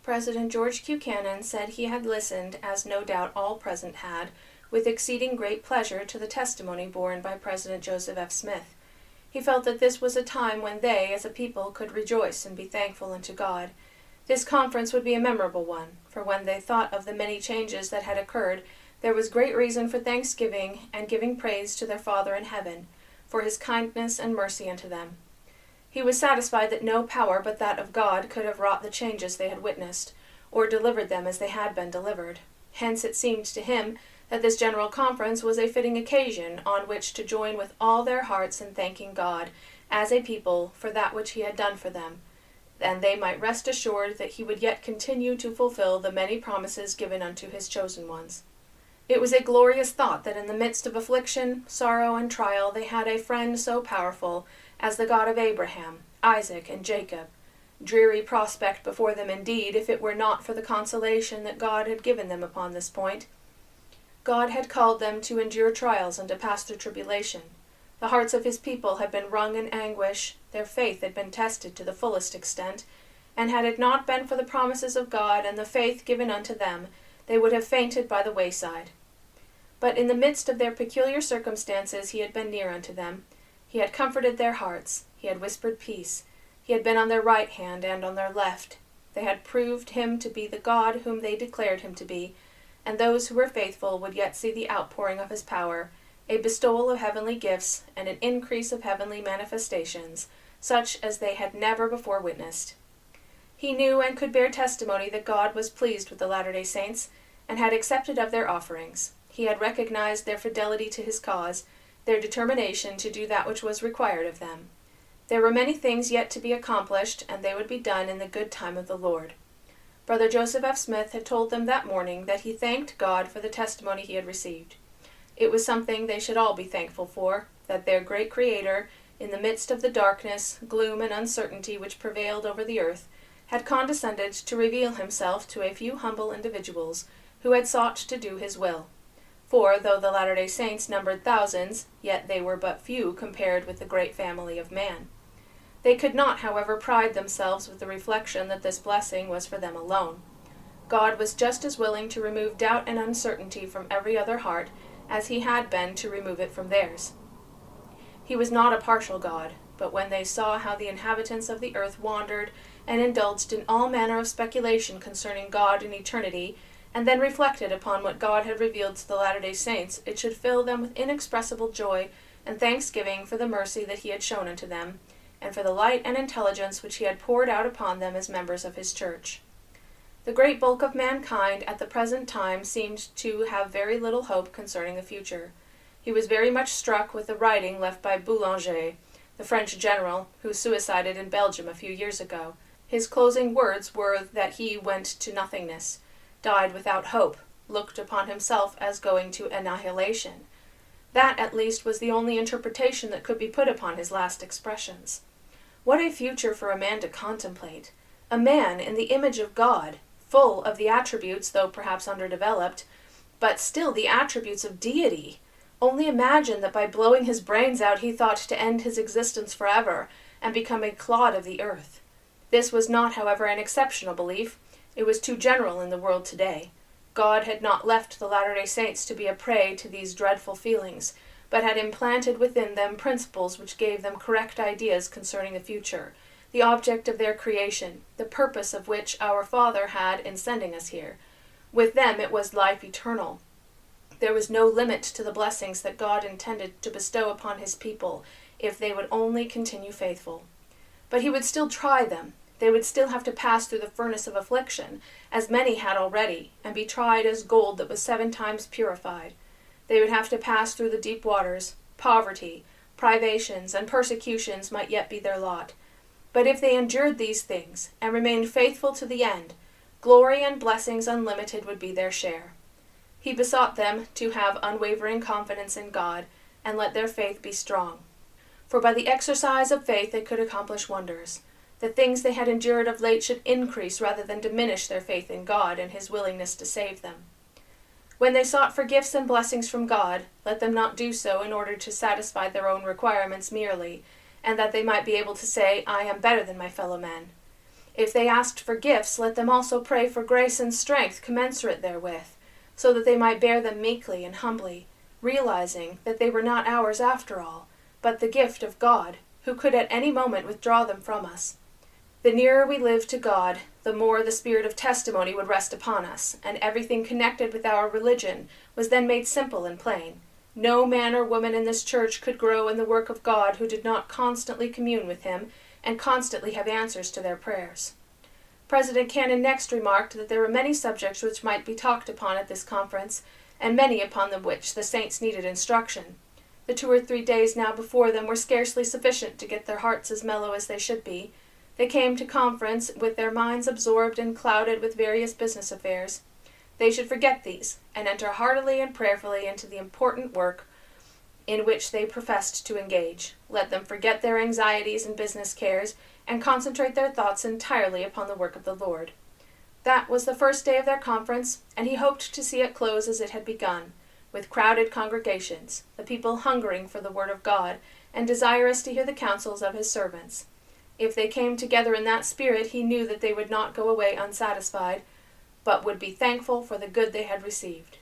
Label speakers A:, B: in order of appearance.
A: President George Buchanan said he had listened, as no doubt all present had, with exceeding great pleasure to the testimony borne by President Joseph F. Smith. He felt that this was a time when they, as a people, could rejoice and be thankful unto God. This conference would be a memorable one, for when they thought of the many changes that had occurred, there was great reason for thanksgiving and giving praise to their Father in heaven, for his kindness and mercy unto them. He was satisfied that no power but that of God could have wrought the changes they had witnessed, or delivered them as they had been delivered. Hence it seemed to him that this general conference was a fitting occasion on which to join with all their hearts in thanking God, as a people, for that which he had done for them, and they might rest assured that he would yet continue to fulfill the many promises given unto his chosen ones. It was a glorious thought that in the midst of affliction, sorrow, and trial they had a friend so powerful as the God of Abraham, Isaac, and Jacob. Dreary prospect before them indeed, if it were not for the consolation that God had given them upon this point. God had called them to endure trials and to pass through tribulation. The hearts of his people had been wrung in anguish, their faith had been tested to the fullest extent, and had it not been for the promises of God and the faith given unto them, they would have fainted by the wayside. But in the midst of their peculiar circumstances he had been near unto them. He had comforted their hearts, he had whispered peace, he had been on their right hand and on their left. They had proved him to be the God whom they declared him to be, and those who were faithful would yet see the outpouring of his power, a bestowal of heavenly gifts, and an increase of heavenly manifestations, such as they had never before witnessed. He knew and could bear testimony that God was pleased with the Latter-day Saints, and had accepted of their offerings. He had recognized their fidelity to his cause, their determination to do that which was required of them. There were many things yet to be accomplished, and they would be done in the good time of the Lord. Brother Joseph F. Smith had told them that morning that he thanked God for the testimony he had received. It was something they should all be thankful for, that their great Creator, in the midst of the darkness, gloom, and uncertainty which prevailed over the earth, had condescended to reveal himself to a few humble individuals who had sought to do his will. For, though the Latter-day Saints numbered thousands, yet they were but few compared with the great family of man. They could not, however, pride themselves with the reflection that this blessing was for them alone. God was just as willing to remove doubt and uncertainty from every other heart as he had been to remove it from theirs. He was not a partial God, but when they saw how the inhabitants of the earth wandered and indulged in all manner of speculation concerning God and eternity, and then reflected upon what God had revealed to the Latter-day Saints, it should fill them with inexpressible joy and thanksgiving for the mercy that he had shown unto them, and for the light and intelligence which he had poured out upon them as members of his church. The great bulk of mankind at the present time seemed to have very little hope concerning the future. He was very much struck with the writing left by Boulanger, the French general, who suicided in Belgium a few years ago. His closing words were that he went to nothingness, died without hope, looked upon himself as going to annihilation. That, at least, was the only interpretation that could be put upon his last expressions. What a future for a man to contemplate! A man in the image of God, full of the attributes, though perhaps underdeveloped, but still the attributes of deity. Only imagine that by blowing his brains out he thought to end his existence forever, and become a clod of the earth. This was not, however, an exceptional belief. It was too general in the world today. God had not left the Latter-day Saints to be a prey to these dreadful feelings, but had implanted within them principles which gave them correct ideas concerning the future, the object of their creation, the purpose of which our Father had in sending us here. With them it was life eternal. There was no limit to the blessings that God intended to bestow upon his people, if they would only continue faithful. But he would still try them. They would still have to pass through the furnace of affliction, as many had already, and be tried as gold that was 7 times purified. They would have to pass through the deep waters. Poverty, privations, and persecutions might yet be their lot. But if they endured these things, and remained faithful to the end, glory and blessings unlimited would be their share. He besought them to have unwavering confidence in God, and let their faith be strong. For by the exercise of faith they could accomplish wonders. The things they had endured of late should increase rather than diminish their faith in God and his willingness to save them. When they sought for gifts and blessings from God, let them not do so in order to satisfy their own requirements merely, and that they might be able to say, I am better than my fellow men. If they asked for gifts, let them also pray for grace and strength commensurate therewith, so that they might bear them meekly and humbly, realizing that they were not ours after all, but the gift of God, who could at any moment withdraw them from us. The nearer we lived to God, the more the spirit of testimony would rest upon us, and everything connected with our religion was then made simple and plain. No man or woman in this church could grow in the work of God who did not constantly commune with him and constantly have answers to their prayers. President Cannon next remarked that there were many subjects which might be talked upon at this conference, and many upon which the saints needed instruction. The 2 or 3 days now before them were scarcely sufficient to get their hearts as mellow as they should be. They came to conference with their minds absorbed and clouded with various business affairs. They should forget these, and enter heartily and prayerfully into the important work in which they professed to engage. Let them forget their anxieties and business cares, and concentrate their thoughts entirely upon the work of the Lord. That was the first day of their conference, and he hoped to see it close as it had begun, with crowded congregations, the people hungering for the word of God, and desirous to hear the counsels of his servants. If they came together in that spirit, he knew that they would not go away unsatisfied, but would be thankful for the good they had received.